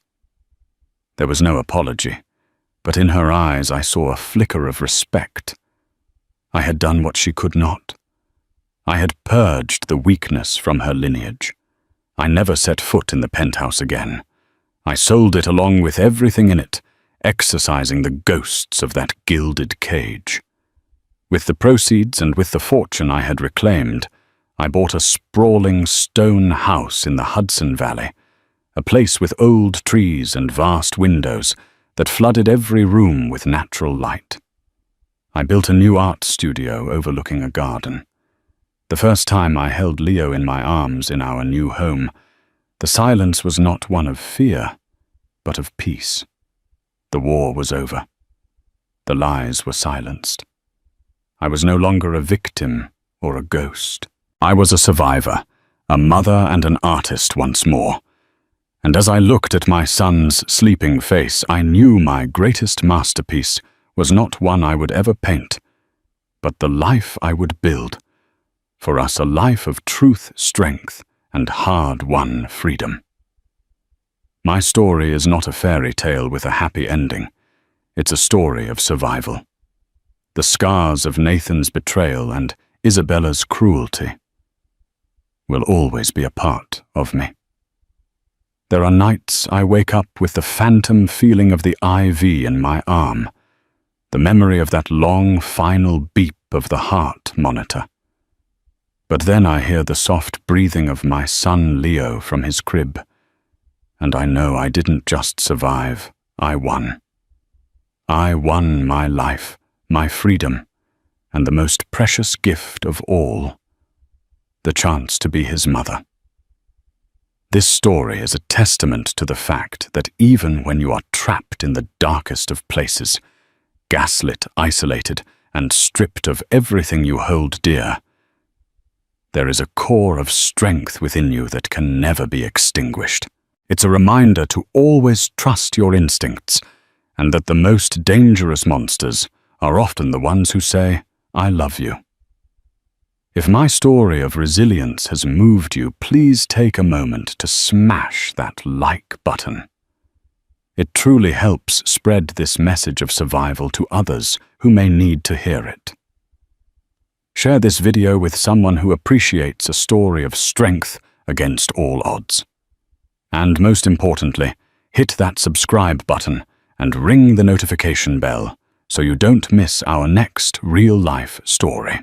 [SPEAKER 1] There was no apology, but in her eyes I saw a flicker of respect. I had done what she could not. I had purged the weakness from her lineage. I never set foot in the penthouse again. I sold it along with everything in it, exorcising the ghosts of that gilded cage. With the proceeds and with the fortune I had reclaimed, I bought a sprawling stone house in the Hudson Valley, a place with old trees and vast windows that flooded every room with natural light. I built a new art studio overlooking a garden. The first time I held Leo in my arms in our new home, the silence was not one of fear, but of peace. The war was over. The lies were silenced. I was no longer a victim or a ghost. I was a survivor, a mother and an artist once more. And as I looked at my son's sleeping face, I knew my greatest masterpiece was not one I would ever paint, but the life I would build. For us, a life of truth, strength, and hard-won freedom. My story is not a fairy tale with a happy ending. It's a story of survival. The scars of Nathan's betrayal and Isabella's cruelty will always be a part of me. There are nights I wake up with the phantom feeling of the IV in my arm, the memory of that long final beep of the heart monitor. But then I hear the soft breathing of my son Leo from his crib, and I know I didn't just survive, I won. I won my life, my freedom, and the most precious gift of all, the chance to be his mother. This story is a testament to the fact that even when you are trapped in the darkest of places, gaslit, isolated, and stripped of everything you hold dear, there is a core of strength within you that can never be extinguished. It's a reminder to always trust your instincts, and that the most dangerous monsters are often the ones who say, "I love you." If my story of resilience has moved you, please take a moment to smash that like button. It truly helps spread this message of survival to others who may need to hear it. Share this video with someone who appreciates a story of strength against all odds. And most importantly, hit that subscribe button and ring the notification bell so you don't miss our next real-life story.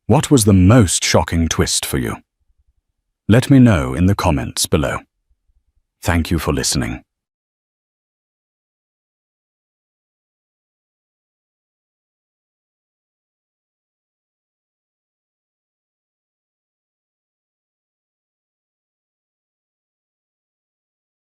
[SPEAKER 1] What was the most shocking twist for you? Let me know in the comments below. Thank you for listening.